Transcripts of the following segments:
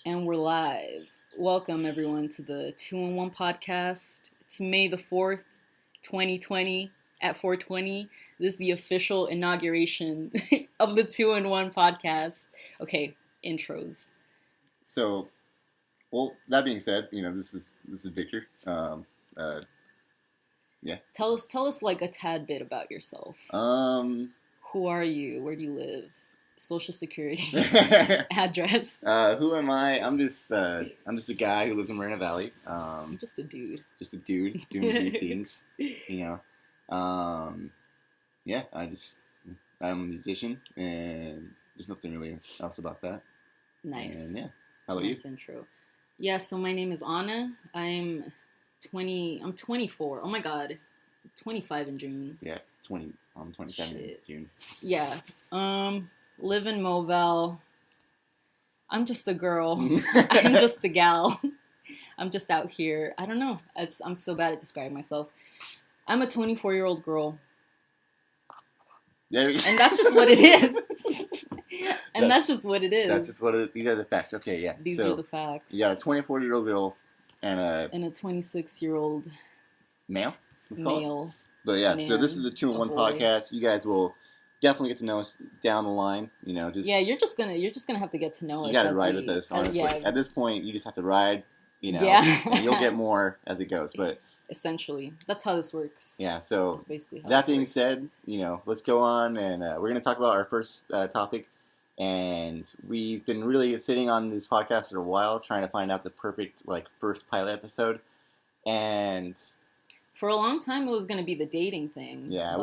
And we're live. Welcome, everyone, to the 2-in-1 podcast. It's May the 4th, 2020 at 4:20. This is the official inauguration of the 2-in-1 podcast. Okay, intros. So, well, that being said, this is Victor. Yeah. Tell us like a tad bit about yourself. Who are you? Where do you live? Social security address. Who am I? I'm just a guy who lives in Moreno Valley. I'm just a dude. Just a dude doing dude things. Yeah. I'm a musician, and there's nothing really else about that. Nice. And yeah, how about nice you? Intro. Yeah. So my name is Anna. I'm 24. Oh my god, 25 in June. Yeah, 20. I'm 27 in June. Yeah. Live in Movell. I'm just a girl. I'm just a gal. I'm just out here. I don't know. I'm so bad at describing myself. I'm a 24-year-old girl. And that's just what it is. That's just what it is. That's just what it is. These are the facts. Okay, yeah. These are the facts. You got a 24-year-old girl and a 26-year-old male. Male. But yeah, so this is the 2-in-1 podcast. You guys will definitely get to know us down the line. You're just gonna have to get to know us. You gotta ride with us. Honestly, at this point, you just have to ride. And you'll get more as it goes. But essentially, that's how this works. Yeah. So that's basically how that being said, let's go on and we're gonna talk about our first topic. And we've been really sitting on this podcast for a while, trying to find out the perfect first pilot episode. And for a long time, it was going to be the dating thing. Yeah,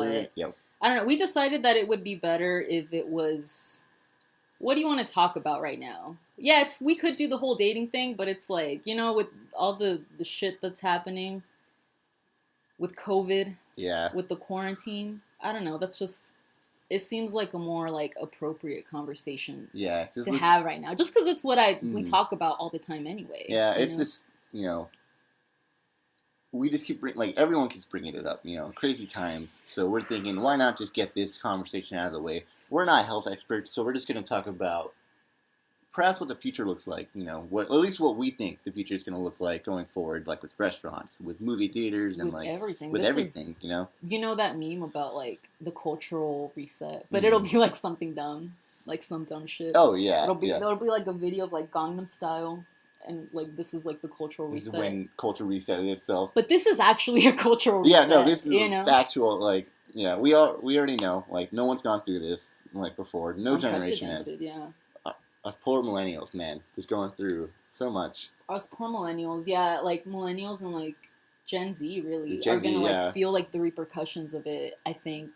I don't know. We decided that it would be better if it was, what do you want to talk about right now? Yeah, we could do the whole dating thing, but it's like, with all the shit that's happening with COVID, with the quarantine, I don't know. That's just, it seems like a more appropriate conversation to have right now. Just because it's what we talk about all the time anyway. Yeah, it's just, we just keep everyone keeps bringing it up, crazy times. So we're thinking, why not just get this conversation out of the way? We're not health experts, so we're just going to talk about perhaps what the future looks like. At least what we think the future is going to look like going forward, with restaurants, with movie theaters, and everything. With everything. You know that meme about the cultural reset, but it'll be something dumb, some dumb shit. Oh yeah, it'll be a video of Gangnam Style. And this is the cultural reset. This is when culture reset itself. But this is actually a cultural reset. Yeah, no, this is actual we already know no one's gone through this before. No generation has. Yeah. Us poor millennials, man, just going through so much. Us poor millennials, yeah, millennials and Gen Z really are gonna feel the repercussions of it. I think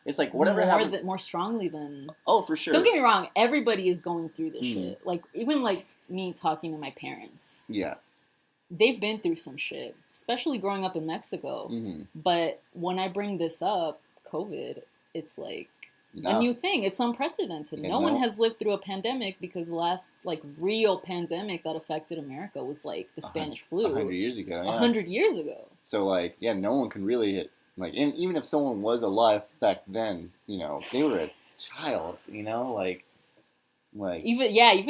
it's whatever happened more strongly than. Oh, for sure. Don't get me wrong. Everybody is going through this shit. Even me talking to my parents. Yeah. They've been through some shit, especially growing up in Mexico. Mm-hmm. But when I bring this up, COVID, it's a new thing. It's unprecedented. No one has lived through a pandemic because the last real pandemic that affected America was the Spanish flu. 100 years ago. Yeah. 100 years ago. So no one can really hit and even if someone was alive back then, they were a child, even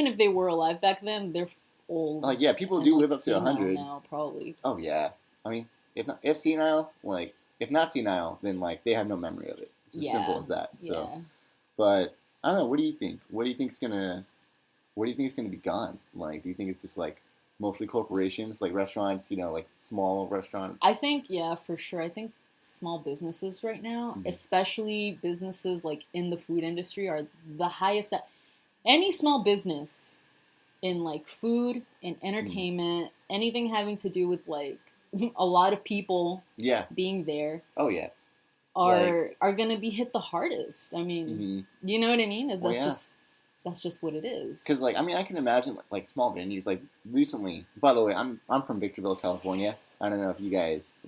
if they were alive back then, they're old. People do live up to 100 now, probably. Oh yeah, I mean, if senile, if not senile, then they have no memory of it. It's as simple as that. So, but I don't know. What do you think? What do you think is gonna be gone? Do you think it's just mostly corporations, restaurants? Small restaurants. I think for sure. I think small businesses right now, especially businesses in the food industry, are the highest. Any small business in food and entertainment, anything having to do with a lot of people being there. Oh yeah. Are gonna be hit the hardest. I mean, you know what I mean? That's just what it is. Because I can imagine small venues. Recently, by the way, I'm from Victorville, California. I don't know if you guys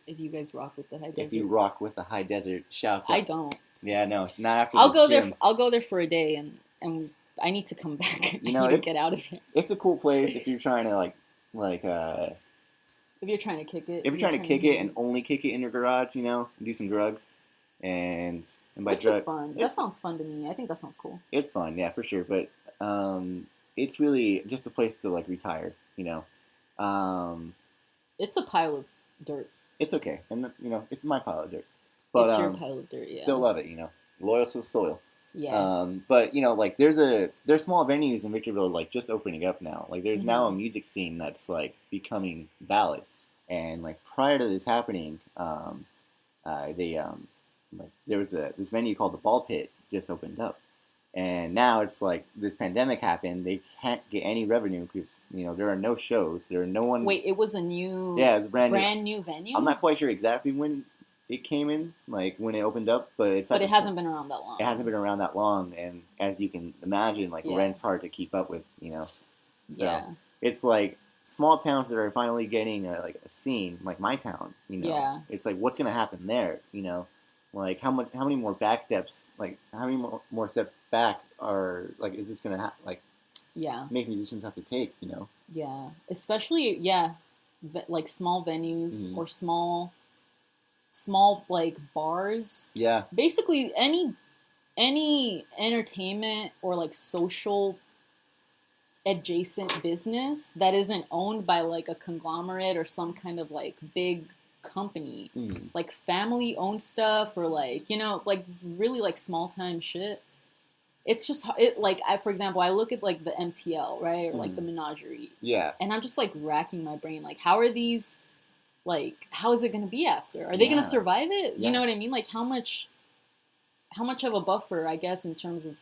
If you guys rock with the high desert. If you rock with the high desert, shout out. I don't. Yeah, no, not after. I'll go there. I'll go there for a day, and I need to come back. I need to get out of here. It's a cool place if you're trying to if you're trying to kick it. If you're trying to kick it and only kick it in your garage, do some drugs, and by drugs, fun. That sounds fun to me. I think that sounds cool. It's fun, yeah, for sure. But it's really just a place to like retire. It's a pile of dirt. It's okay, and it's my pile of dirt. But it's your pile of dirt. Yeah. Still love it. Loyal to the soil. Yeah. But like there's small venues in Victorville like just opening up now. Like there's now a music scene that's like becoming valid, and like prior to this happening, they like there was this venue called the Ball Pit just opened up, and now it's like this pandemic happened. They can't get any revenue because there are no shows. There are no one. Wait, it was a new. Yeah, it's a brand new venue. I'm not quite sure exactly when it came in, like when it opened up, but it's. But it hasn't been around that long. It hasn't been around that long, and as you can imagine, like rent's hard to keep up with, So it's like small towns that are finally getting a scene, like my town, Yeah. It's like what's gonna happen there, Like how many more back steps, like how many more steps back are like is this gonna make musicians have to take, Yeah, especially like small venues or small like bars. Yeah. Basically any entertainment or like social adjacent business that isn't owned by like a conglomerate or some kind of like big company, like family owned stuff or like like really like small time shit. It's just like for example, I look at like the MTL, right, or like the Menagerie, and I'm just like racking my brain, like how are these, like how is it going to be after? Are they going to survive it? You know what I mean? Like how much of a buffer, I guess, in terms of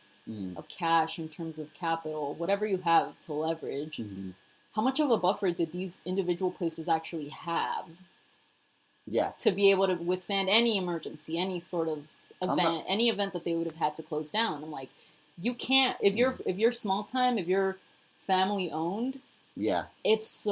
cash, in terms of capital, whatever you have to leverage, how much of a buffer did these individual places actually have? Yeah. To be able to withstand any emergency, any sort of event, any event that they would have had to close down. I'm like, you can't, if you're small time, if you're family owned, it's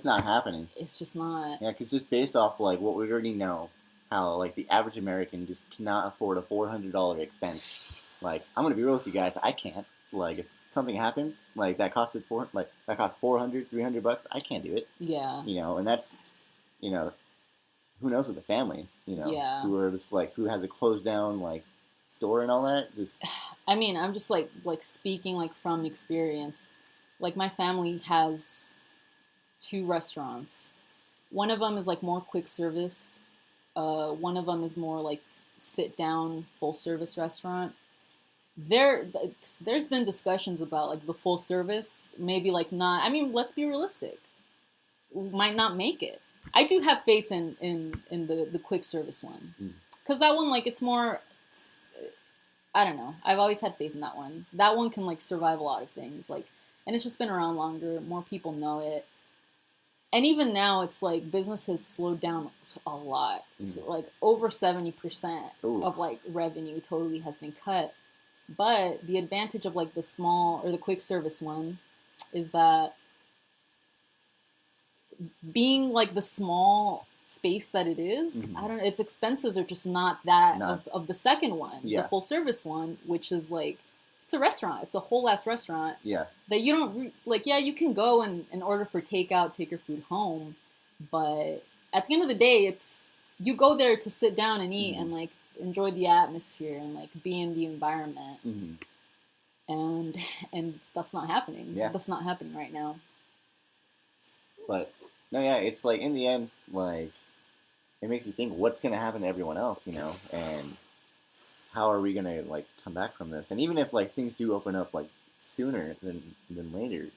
not happening. It's just not. Yeah, because just based off like what we already know, how like the average American just cannot afford a $400 expense. Like I'm gonna be real with you guys, I can't. Like if something happened, like that cost $400, $300, I can't do it. Yeah. And that's, who knows with the family, who are just like who has a closed down like store and all that. Just I mean, I'm just like speaking like from experience. Like my family has 2 restaurants. One of them is like more quick service. One of them is more like sit down full service restaurant. There's been discussions about like the full service, maybe like not. I mean, let's be realistic. Might not make it. I do have faith in the quick service one, because that one like it's more. I don't know. I've always had faith in that one. That one can like survive a lot of things, like, and it's just been around longer. More people know it, and even now it's like business has slowed down a lot. So, like over 70% of like revenue totally has been cut. But the advantage of like the small or the quick service one is that being like the small space that it is, I don't know, its expenses are just not that of the second one, the full service one, which is like, it's a restaurant. It's a whole ass restaurant. Yeah. That you don't, like, yeah, you can go and order for takeout, take your food home. But at the end of the day, it's, you go there to sit down and eat and like enjoy the atmosphere and like be in the environment. And that's not happening. Yeah. That's not happening right now. But no, yeah, it's like in the end, like it makes you think what's gonna happen to everyone else, and how are we gonna like come back from this? And even if like things do open up like sooner than later,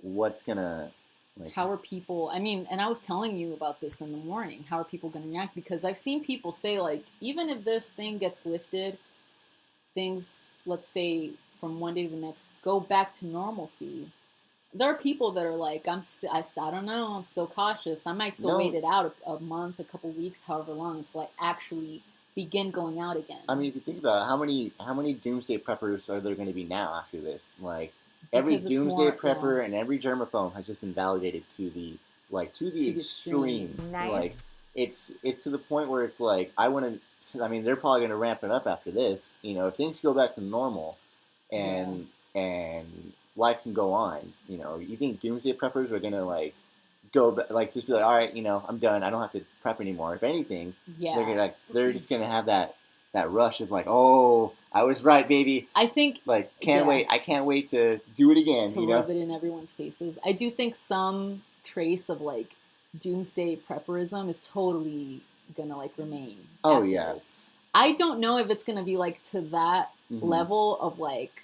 what's gonna like? How are people? I mean, and I was telling you about this in the morning. How are people gonna react? Because I've seen people say like, even if this thing gets lifted, things, let's say from one day to the next, go back to normalcy. There are people that are like, I don't know, I'm still cautious. I might still wait it out a month, a couple weeks, however long, until I actually begin going out again. I mean, if you think about it, how many doomsday preppers are there going to be now after this? Like every doomsday prepper and every germaphobe has just been validated to the extreme. Nice. Like it's to the point where it's like I mean, they're probably going to ramp it up after this. If things go back to normal, and life can go on. You think doomsday preppers are gonna like go like just be like, all right, I'm done. I don't have to prep anymore. If anything, they're just gonna have that that rush of like, oh, I was right, baby. I think like can't wait. I can't wait to do it again. To rub it in everyone's faces. I do think some trace of like doomsday prepperism is totally gonna like remain. Oh yeah. This. I don't know if it's gonna be like to that level of like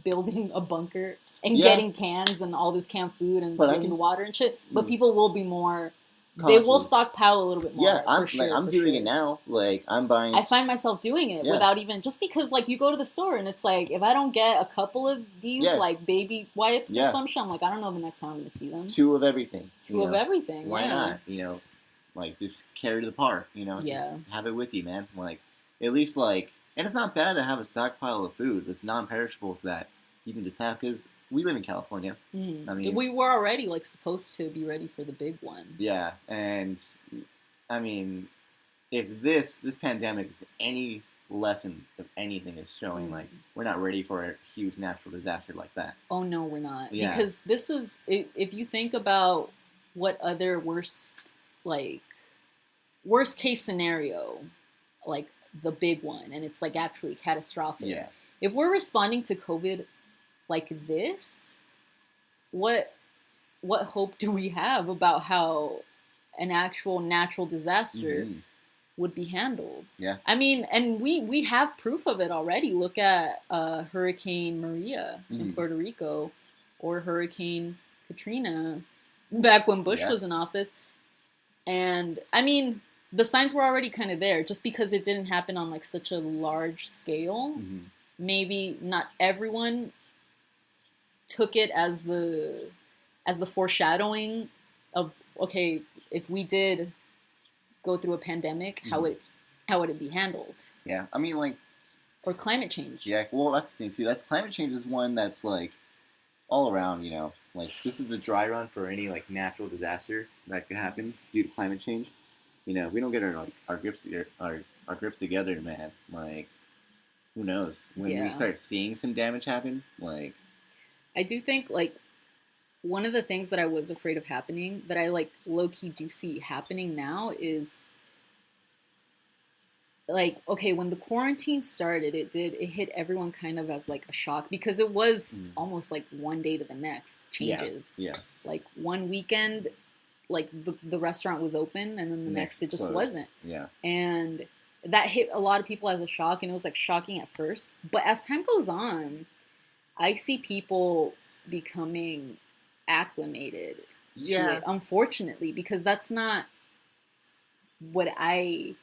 building a bunker and getting cans and all this canned food and the water and shit. But people will be more. Conscious. They will stockpile a little bit more. Yeah, I'm doing it now. Like I'm buying. I find myself doing it without even just because like you go to the store and it's like if I don't get a couple of these like baby wipes or some shit, I'm like I don't know the next time I'm gonna see them. 2 of everything. 2 of everything. Why not? Like just carry to the park. Just have it with you, man. Like at least like, and it's not bad to have a stockpile of food that's non-perishables that you can just have because. We live in California. I mean, we were already like supposed to be ready for the big one. Yeah, and I mean, if this pandemic is any lesson of anything, it's showing like we're not ready for a huge natural disaster like that. Oh no, we're not. Yeah. Because this is if you think about what other worst case scenario, like the big one, and it's like actually catastrophic. Yeah. If we're responding to COVID like this, what hope do we have about how an actual natural disaster would be handled? Yeah. I mean, and we have proof of it already. Look at Hurricane Maria in Puerto Rico or Hurricane Katrina back when Bush was in office. And I mean, the signs were already kind of there. Just because it didn't happen on like such a large scale, maybe not everyone took it as the foreshadowing of okay, if we did go through a pandemic, how would it be handled? Yeah, I mean like or climate change. Yeah, well that's the thing too. That's climate change is one that's like all around. Like this is the dry run for any like natural disaster that could happen due to climate change. If we don't get our grips together, man. Like who knows when we start seeing some damage happen, like. I do think, like, one of the things that I was afraid of happening, that I, like, low-key do see happening now is, like, okay, when the quarantine started, it hit everyone kind of as, like, a shock, because it was almost, like, one day to the next changes. Yeah. Like, one weekend, like, the restaurant was open, and then the next it just wasn't. Yeah. And that hit a lot of people as a shock, and it was, like, shocking at first. But as time goes on, I see people becoming acclimated to it, unfortunately, because that's not what I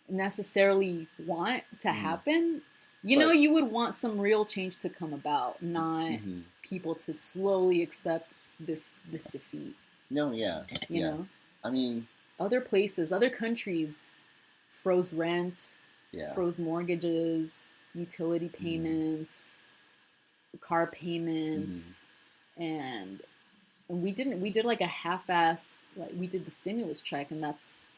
necessarily want to happen. You would want some real change to come about, not people to slowly accept this defeat. No, yeah. You know? I mean... Other places, other countries froze rent, froze mortgages, utility payments... car payments and we did like a half-ass, like we did the stimulus check and that's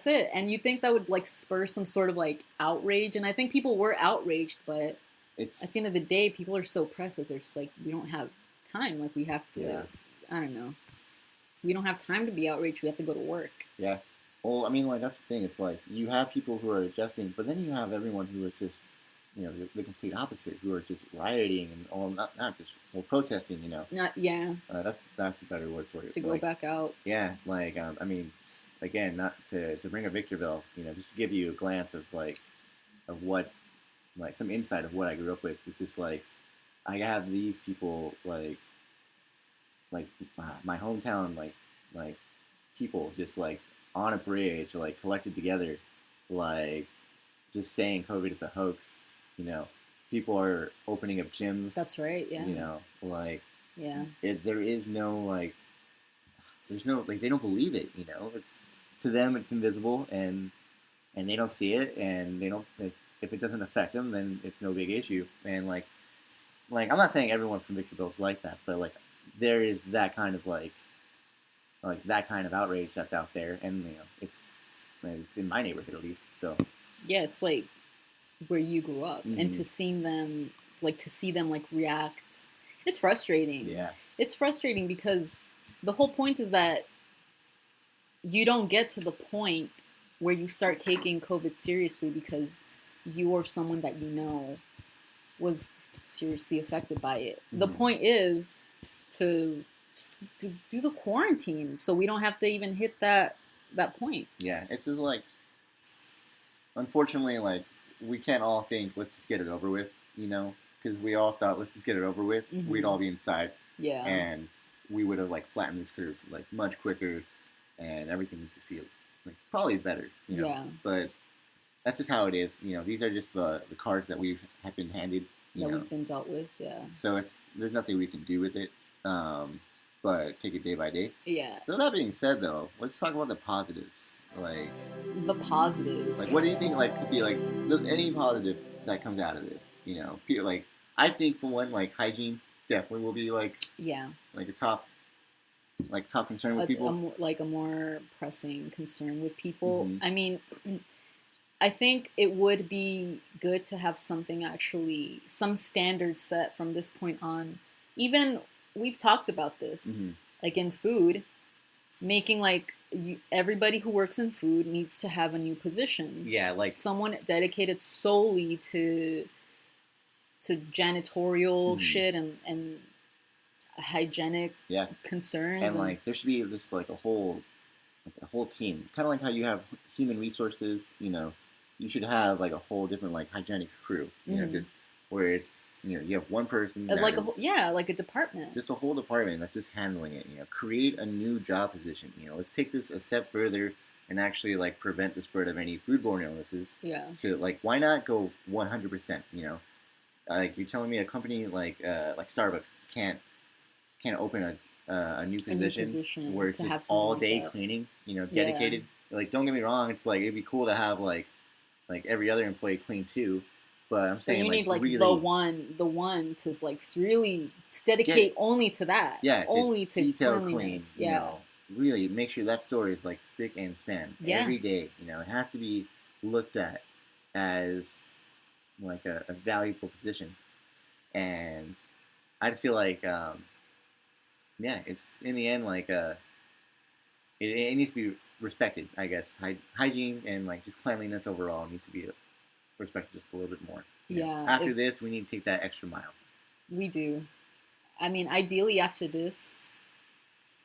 it. And you think that would like spur some sort of like outrage, and I think people were outraged, but at the end of the day people are so pressed that they're just like, we don't have time, like we have to I don't know, we don't have time to be outraged, we have to go to work. Yeah, well I mean like that's the thing, it's like you have people who are adjusting, but then you have everyone who is just the complete opposite, who are just rioting and all, not just protesting, that's a better word for it. To go back out. Yeah, like I mean, again, not to bring up Victorville, just to give you a glance of what, like some insight of what I grew up with. It's just like I have these people like my hometown, like people just like on a bridge, like collected together, like just saying COVID is a hoax. People are opening up gyms. That's right, yeah. There is no, like, there's no, like, they don't believe it, It's, to them, it's invisible, and they don't see it, and they don't, if it doesn't affect them, then it's no big issue. And, like I'm not saying everyone from Victorville is like that, but, like, there is that kind of, like that kind of outrage that's out there, and, it's in my neighborhood, at least, so. Yeah, it's, like, where you grew up, and to see them react, it's frustrating. Yeah, it's frustrating because the whole point is that you don't get to the point where you start taking COVID seriously because you or someone that you know was seriously affected by it. Mm-hmm. The point is to do the quarantine so we don't have to even hit that point. Yeah, it's just like, unfortunately, like, we can't all think, let's just get it over with, you know? Because we all thought, let's just get it over with. Mm-hmm. We'd all be inside. Yeah. And we would have, like, flattened this curve, like, much quicker. And everything would just be, like, probably better, you know? Yeah. But that's just how it is. You know, these are just the cards that we have been handed. That we've been dealt with, yeah. So there's nothing we can do with it. But take it day by day. Yeah. So that being said, though, let's talk about the positives. Like, the positives. Like, what do you think? Like, could be like any positive that comes out of this? You know, like, I think for one, like, hygiene definitely will be like, yeah, like a top concern with people. A more pressing concern with people. Mm-hmm. I mean, I think it would be good to have something actually, some standards set from this point on. Even we've talked about this, mm-hmm. like in food, making like everybody who works in food needs to have a new position. Yeah, like someone dedicated solely to janitorial mm-hmm. shit and hygienic concerns. And like there should be this like a whole team, kind of like how you have human resources. You know, you should have like a whole different like hygienics crew. You mm-hmm. know, just where it's, you know, you have one person like like a department, just a whole department that's just handling it. You know, create a new job position. You know, let's take this a step further and actually like prevent the spread of any foodborne illnesses. Yeah. To like, why not go 100%? You know, like you're telling me a company like Starbucks can't open a new position where it's just all day like cleaning. You know, dedicated. Yeah. Like, don't get me wrong. It's like it'd be cool to have like every other employee clean too. But I'm saying, you like, need like really, the one to like really dedicate only to that. Yeah, only to detail cleanliness. Clean. Yeah, you know, really make sure that store is like spick and span every day. You know, it has to be looked at as like a valuable position, and I just feel like, it's in the end like it needs to be respected. I guess hygiene and like just cleanliness overall needs to be respected just a little bit more. Yeah. After this, we need to take that extra mile. We do. I mean, ideally after this,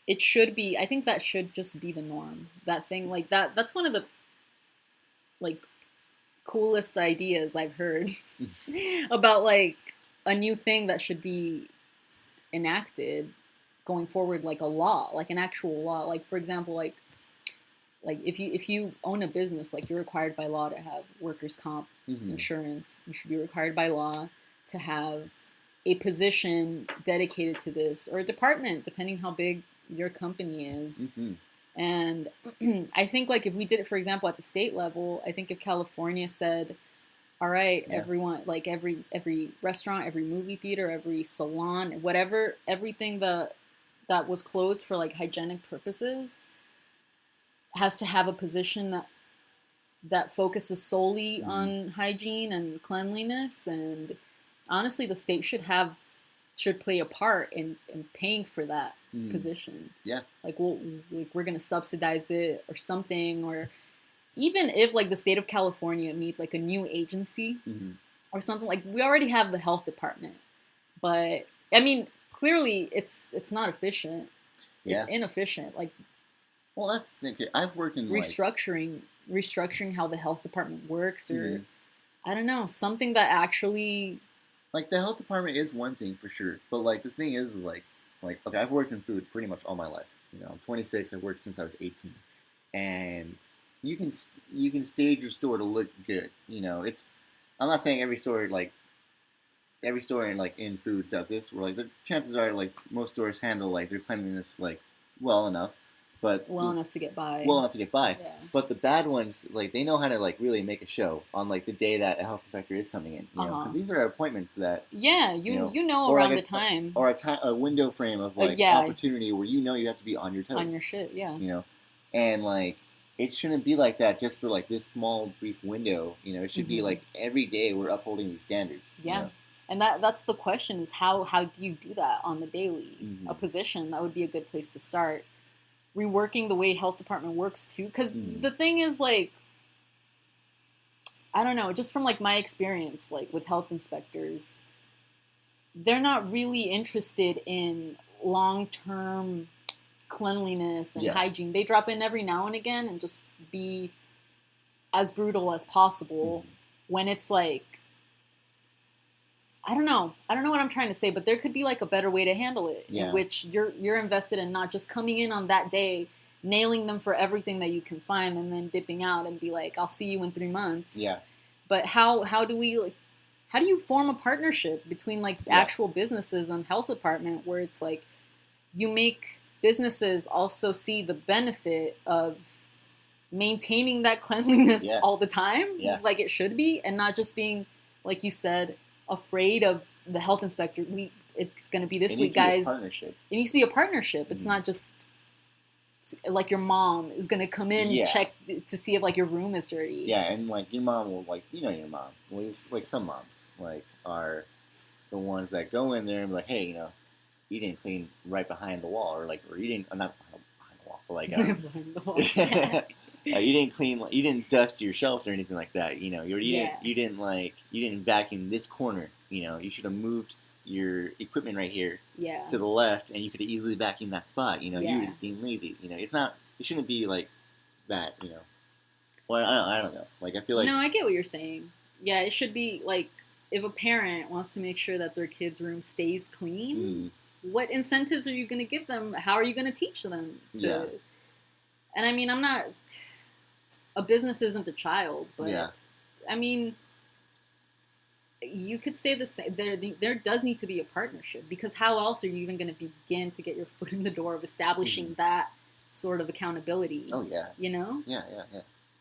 it should be, I think that should just be the norm. That thing, like that's one of the, like, coolest ideas I've heard about, like, a new thing that should be enacted going forward, like a law, like an actual law. Like, for example, like if you own a business, like, you're required by law to have workers' comp mm-hmm. insurance. You should be required by law to have a position dedicated to this, or a department, depending how big your company is. Mm-hmm. And I think, like, if we did it, for example, at the state level, I think if California said, all right, everyone, like every restaurant, every movie theater, every salon, whatever, everything that was closed for like hygienic purposes has to have a position that focuses solely mm-hmm. on hygiene and cleanliness. And honestly, the state should play a part in paying for that position. Yeah. Like, we're going to subsidize it or something, or even if like the state of California made like a new agency mm-hmm. or something. Like, we already have the health department, but I mean, clearly it's not efficient. It's inefficient. Like, well, that's the thing. I've worked in restructuring how the health department works, or mm-hmm. I don't know, something that actually, like, the health department is one thing for sure, but like the thing is like okay, I've worked in food pretty much all my life. You know, I'm 26. I've worked since I was 18, and you can stage your store to look good. You know, I'm not saying every store in like in food does this. Where like the chances are like most stores handle like their cleanliness like well enough. But enough to get by. Yeah. But the bad ones, like, they know how to like really make a show on like the day that a health inspector is coming in. You know, because these are appointments that you know around the time, or a window frame of like opportunity where you have to be on your toes, on your shit. Yeah. You know, and like it shouldn't be like that just for like this small brief window. You know, it should mm-hmm. be like every day we're upholding these standards. Yeah. You know? And that's the question: is how do you do that on the daily? Mm-hmm. A position that would be a good place to start. Reworking the way health department works too, because the thing is, like, I don't know, just from like my experience, like with health inspectors, they're not really interested in long-term cleanliness and hygiene. They drop in every now and again and just be as brutal as possible when it's like, I don't know what I'm trying to say, but there could be like a better way to handle it in which you're invested in not just coming in on that day, nailing them for everything that you can find and then dipping out and be like, I'll see you in 3 months. Yeah. But how do you form a partnership between like actual businesses and health department where it's like you make businesses also see the benefit of maintaining that cleanliness all the time, like it should be, and not just being, like you said, afraid of the health inspector. It's going to be this week, guys. It needs to be a partnership. It's not just like your mom is going to come in and check to see if like your room is dirty. Yeah, and like your mom will, like, you know, your mom, well, like some moms like are the ones that go in there and be like, hey, you know, you didn't clean right behind the wall, or you didn't, not behind the wall, but like behind the wall. you didn't clean, you didn't dust your shelves or anything like that. You know, you didn't vacuum this corner. You know, you should have moved your equipment right here to the left, and you could have easily vacuumed that spot. You know, you were just being lazy. You know, it shouldn't be like that. You know, well, I don't know. Like, I feel like, no, I get what you're saying. Yeah, it should be like, if a parent wants to make sure that their kid's room stays clean, what incentives are you going to give them? How are you going to teach them to? And I mean, a business isn't a child, but I mean, you could say the same. There does need to be a partnership, because how else are you even going to begin to get your foot in the door of establishing that sort of accountability? Oh yeah, you know, yeah.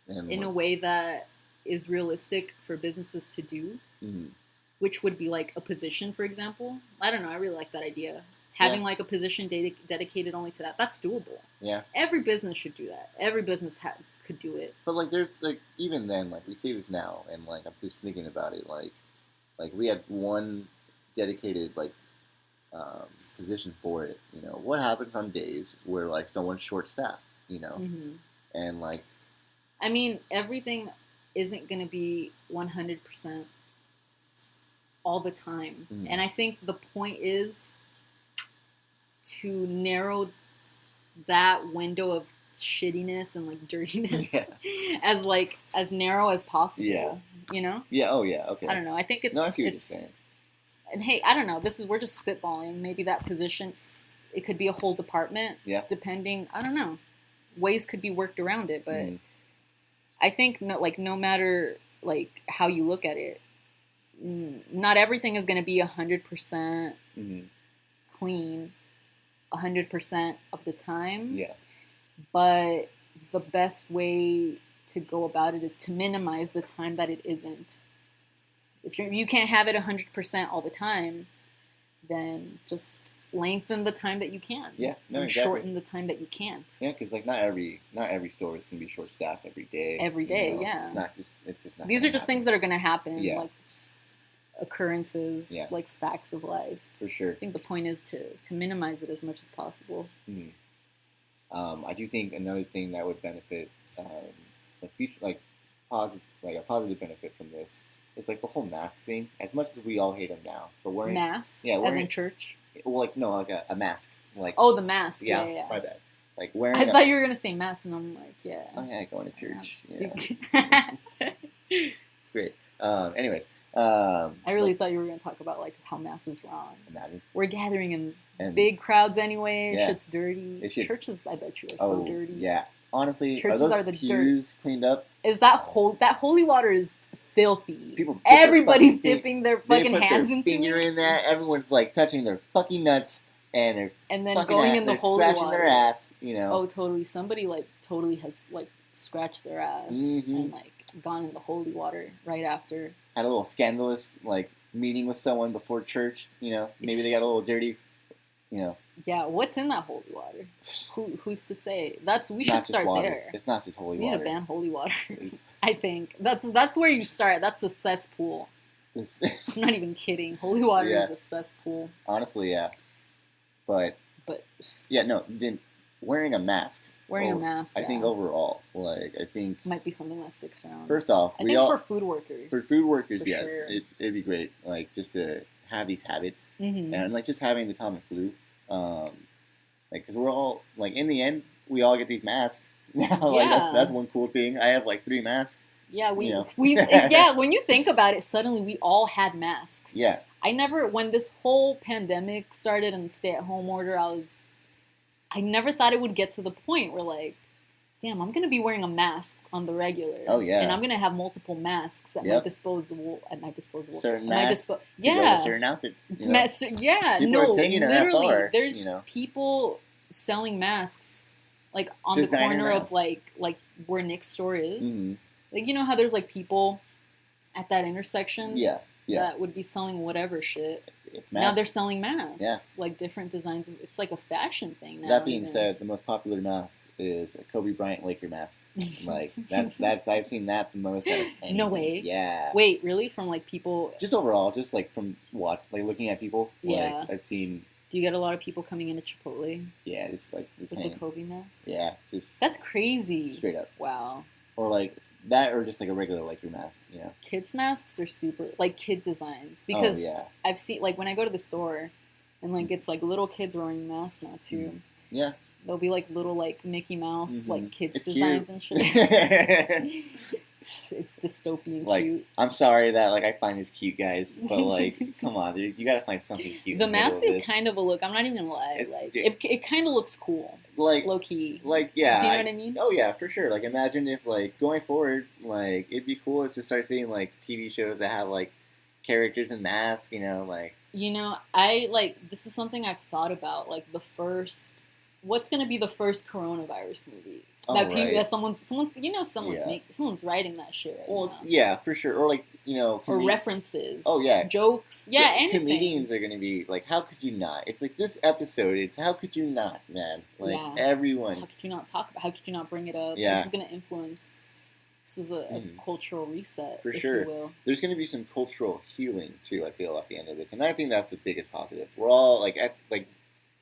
And in a way that is realistic for businesses to do, which would be like a position, for example. I don't know. I really like that idea. Having like a position dedicated only to that. That's doable. Yeah. Every business should do that. Every business could do it. But like, there's like, even then, like, we say this now, and like, I'm just thinking about it, like we had one dedicated like position for it. You know, what happens on days where like someone's short-staffed? You know, and like, I mean, everything isn't going to be 100% all the time, and I think the point is to narrow that window of shittiness and like dirtiness as narrow as possible. Yeah. You know? Yeah. Oh yeah. Okay. I don't know. I think it's. No, I see what you're saying. And hey, I don't know. We're just spitballing. Maybe that position, it could be a whole department. Yeah. Depending, I don't know. Ways could be worked around it, but I think no matter like how you look at it, not everything is going to be 100% clean 100% of the time. Yeah. But the best way to go about it is to minimize the time that it isn't. If you can't have it 100% all the time, then just lengthen the time that you can. Yeah, no, and exactly. Shorten the time that you can't. Yeah, because like not every store can be short staffed every day. Every day, you know? It's just not. These are just things that are going to happen. Yeah. Like just occurrences, like facts of life. For sure. I think the point is to minimize it as much as possible. I do think another thing that would benefit, a positive benefit from this is like the whole mask thing. As much as we all hate them now, but wearing masks, as in church. Well, like no, like a mask, like the mask. Yeah. My bad. Like wearing. I thought you were gonna say mask, and I'm like, yeah. Oh yeah, going to church. Yeah. It's great. Anyways. I really thought you were going to talk about like how mass is wrong. Imagine. We're gathering in big crowds anyway. Yeah. Shit's dirty. Churches, I bet you, are so dirty. Yeah. Honestly, churches are the pews dirt. Cleaned up? Is that holy water is filthy. Everybody's dipping their fucking hands into it. Finger in there. Everyone's like touching their fucking nuts and then going in the holy water. Scratching their ass, you know. Oh, totally. Somebody like totally has like scratched their ass and like gone in the holy water right after. Had a little scandalous like meeting with someone before church, you know. Maybe they got a little dirty, you know. Yeah, what's in that holy water? Who's to say? We should start there. It's not just holy water. We need to ban holy water. I think that's where you start. That's a cesspool. I'm not even kidding. Holy water is a cesspool. Honestly, yeah. But yeah, no. Then wearing a mask Wearing a mask. I think overall, like I think might be something that sticks around. First off, I think for food workers. For food workers, yes, sure. it'd be great. Like just to have these habits, mm-hmm. and like just having the common flu, like because we're all like in the end we all get these masks now. Like that's one cool thing. I have like 3 masks. Yeah, we yeah. When you think about it, suddenly we all had masks. Yeah. When this whole pandemic started and the stay-at-home order, I never thought it would get to the point where like, damn, I'm gonna be wearing a mask on the regular. Oh yeah. And I'm gonna have multiple masks at my disposal. Certain masks. To go to certain outfits. People literally, there's people selling masks like on Designer the corner masks. Of like where Nick's store is. Mm-hmm. Like you know how there's like people at that intersection. Yeah. That would be selling whatever shit. It's masks. Now they're selling masks. Yeah. Like different designs. It's like a fashion thing now. That being said, the most popular mask is a Kobe Bryant Laker mask. Like that's I've seen that the most out of anything. No way. Yeah. Wait, really? From like people? Just overall, just like from looking at people. Yeah. Like I've seen. Do you get a lot of people coming into Chipotle? Yeah, just with the Kobe mask. Yeah, just. That's crazy. Straight up. Wow. Or like. That or just like a regular Laker mask, Kids' masks are super, like kid designs. Because I've seen, like when I go to the store and like it's like little kids wearing masks now too. Yeah. There'll be like little like Mickey Mouse, like kids' designs and shit. It's dystopian like, cute. I'm sorry that like I find this cute, guys, but like, come on, dude, you gotta find something cute. The mask is kind of a look. I'm not even gonna lie. It kind of looks cool. Like low key. Like yeah. Do you know what I mean? Oh yeah, for sure. Like imagine if like going forward, like it'd be cool to start seeing like TV shows that have like characters in masks. Like. I like this is something I've thought about. Like what's gonna be the first coronavirus movie? That someone's someone's writing that shit right now. Yeah, for sure. Or like or references. Oh yeah, jokes. Yeah, anything. Comedians are gonna be like, how could you not? It's like this episode. It's how could you not, man? Like everyone. How could you not talk about? How could you not bring it up? Yeah. This is gonna influence. This was a cultural reset, for sure. There's gonna be some cultural healing too. I feel at the end of this, and I think that's the biggest positive. We're all like at like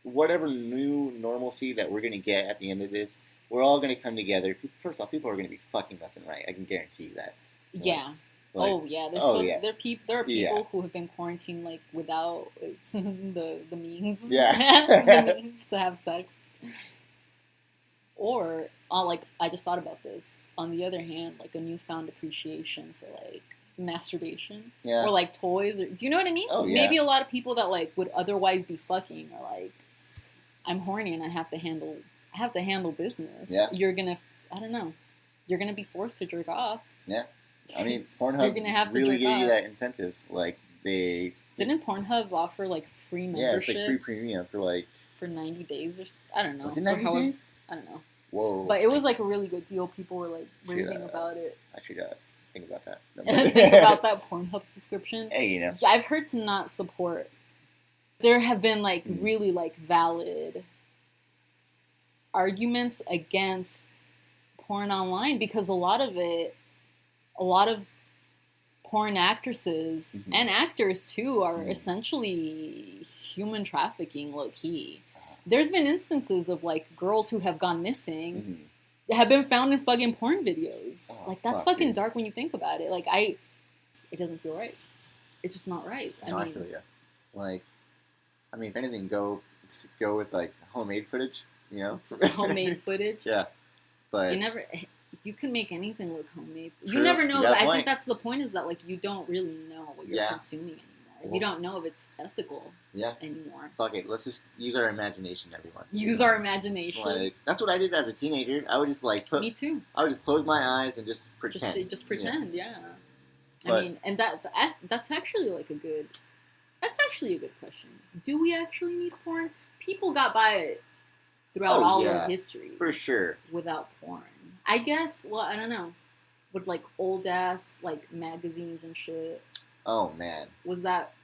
whatever new normalcy that we're gonna get at the end of this. We're all going to come together. First off, people are going to be fucking left and right. I can guarantee you that. Yeah. There are people who have been quarantined like without the means. Yeah. The means to have sex. Or like I just thought about this. On the other hand, like a newfound appreciation for like masturbation. Yeah. Or like toys. Do you know what I mean? Oh yeah. Maybe a lot of people that like would otherwise be fucking are like, I'm horny and I have to handle business. Yeah. You're gonna be forced to jerk off. Yeah. I mean, Pornhub You're gonna have to really jerk gave off. you that incentive. Like didn't Pornhub offer like free membership? Yeah, it's like free premium for 90 days or I don't know. Was it 90 days? I don't know. Whoa. But it was like a really good deal. People were like raving about it. I should think about that. Think about that Pornhub subscription. Hey, Yeah, I've heard to not support. There have been like really like valid arguments against porn online because a lot of porn actresses and actors too are essentially human trafficking low key. There's been instances of like girls who have gone missing have been found in fucking porn videos. Like that's fucking dark when you think about it. Like it doesn't feel right. It's just not right. I feel you. Like, I mean, if anything, go with like homemade footage. Homemade footage. Yeah, but you can make anything look homemade. True. You never know. I think that's the point. Is that like you don't really know what you're consuming anymore. You don't know if it's ethical. Anymore. Fuck it. Let's just use our imagination, everyone. Use our imagination. Like that's what I did as a teenager. I would just like Me too. I would just close my eyes and just pretend. Just pretend. Yeah. I mean, and that's actually like a good. That's actually a good question. Do we actually need porn? People got by it throughout all of history. For sure. Without porn. I guess, well, I don't know. With like old ass like magazines and shit. Oh man. Was that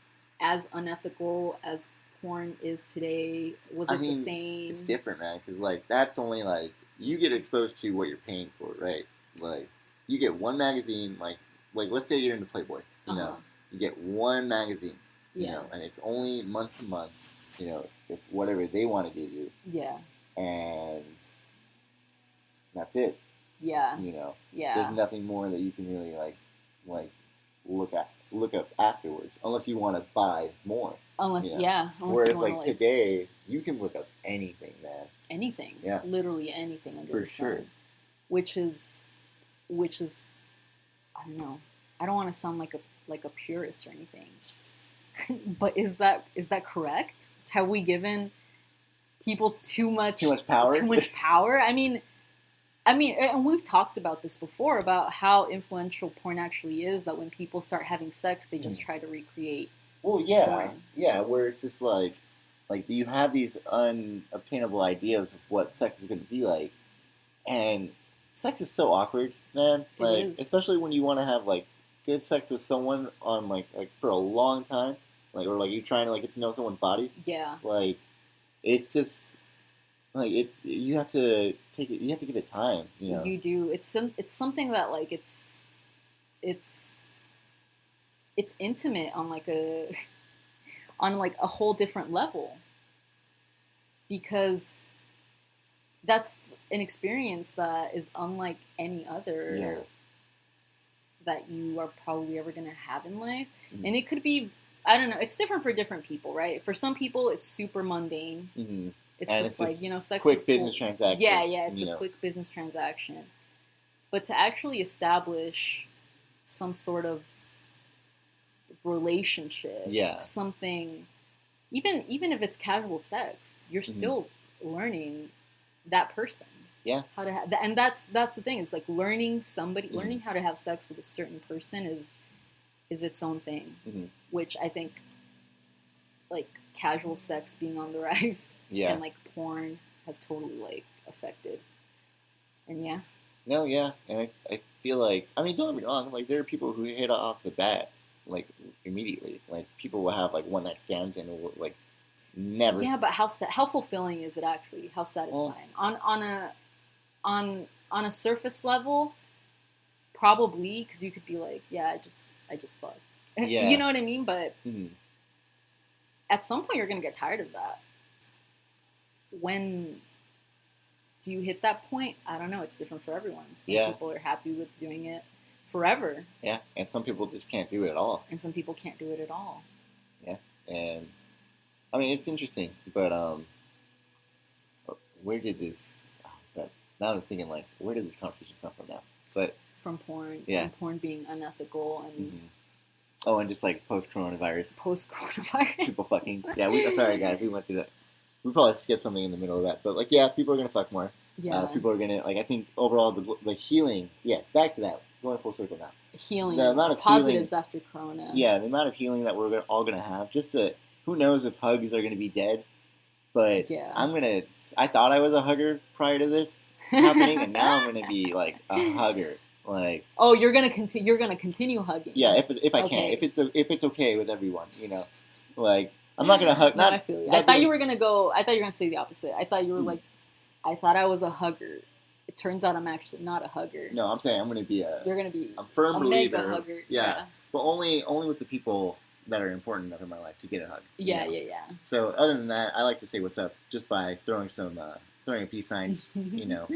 as unethical as porn is today? Was it the same? It's different, man, because like that's only like you get exposed to what you're paying for, right? Like you get one magazine, like let's say you're into Playboy, you know, you get one magazine. You know, and it's only month to month. You know, it's whatever they want to give you. Yeah. And that's it. Yeah. You know. Yeah. There's nothing more that you can really like look up afterwards, unless you want to buy more. Unless unless whereas like today, you can look up anything, man. Anything. Yeah. Literally anything under the sun. For sure. Which is I don't know. I don't want to sound like a purist or anything. But is that correct? Have we given people too much power? Too much power? I mean, and we've talked about this before about how influential porn actually is. That when people start having sex, they just try to recreate. Well, yeah, porn. Yeah, where it's just like you have these unobtainable ideas of what sex is going to be like, and sex is so awkward, man. Like, especially when you want to have like good sex with someone on like for a long time, like, or like you're trying to like get to know someone's body. Yeah. Like, it's just like you have to take it. You have to give it time. You know. You do. It's something that like it's intimate on like a whole different level, because that's an experience that is unlike any other that you are probably ever going to have in life. Mm-hmm. And it could be, I don't know, it's different for different people, right? For some people, it's super mundane. Mm-hmm. It's just sex quick is business transaction. Yeah, it's a quick business transaction. But to actually establish some sort of relationship, something, even if it's casual sex, you're still learning that person. Yeah. How to have, and that's the thing. Is like learning how to have sex with a certain person is its own thing, which I think, like casual sex being on the rise, and like porn has totally like affected. And yeah. No, yeah, and I feel like, I mean, don't get me wrong, like there are people who hit off the bat like immediately, like people will have like one night stands and will like never. Yeah, but how fulfilling is it actually? How satisfying? On a surface level, probably, because you could be like, yeah, I just fucked. Yeah. You know what I mean? But at some point, you're gonna get tired of that. When do you hit that point? I don't know. It's different for everyone. Some people are happy with doing it forever. Yeah, and some people just can't do it at all. And some people can't do it at all. Yeah, and I mean, it's interesting, but where did this? Now I was thinking, like, where did this conversation come from now? But from porn, and porn being unethical, and and just like post-coronavirus, people fucking. Yeah, sorry guys, we went through that. We probably skipped something in the middle of that, but like, yeah, people are gonna fuck more. Yeah, people are gonna like. I think overall, the healing. Yes, back to that. Going full circle now. Healing. The amount of positives healing, after Corona. Yeah, the amount of healing that we're all gonna have. Just to, who knows if hugs are gonna be dead, but I thought I was a hugger prior to this happening, and now I'm gonna be like a hugger. Like, oh, you're gonna continue hugging. Yeah, if I can, if it's okay with everyone, you know, like I'm not gonna hug. I feel you. I thought you were gonna say the opposite. I thought you were like, I thought I was a hugger. It turns out I'm actually not a hugger. No, I'm saying I'm gonna be You're gonna be a firm believer. Mega hugger. Yeah, but only with the people that are important enough in my life to get a hug. Yeah. So other than that, I like to say what's up just by throwing a peace sign, you know.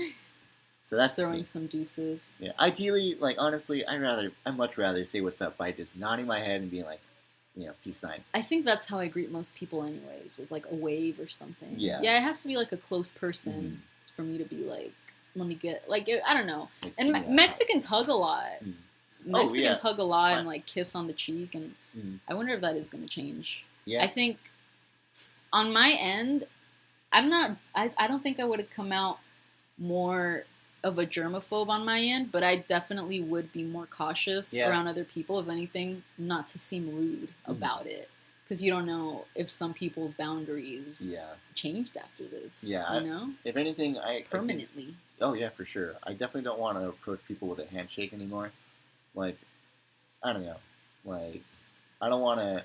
So that's throwing some deuces. Yeah, ideally, like honestly, I'd much rather say what's up by just nodding my head and being like, you know, peace sign. I think that's how I greet most people, anyways, with like a wave or something. Yeah, it has to be like a close person for me to be like, let me get like, I don't know. And Mexicans hug a lot. Mexicans hug a lot and like kiss on the cheek, and I wonder if that is going to change. Yeah, I think on my end, I don't think I would have come out more of a germaphobe on my end, but I definitely would be more cautious around other people, if anything, not to seem rude about it, because you don't know if some people's boundaries changed after this. Yeah, you know. If anything, permanently. Oh yeah, for sure. I definitely don't want to approach people with a handshake anymore. Like, I don't know. Like, I don't want to.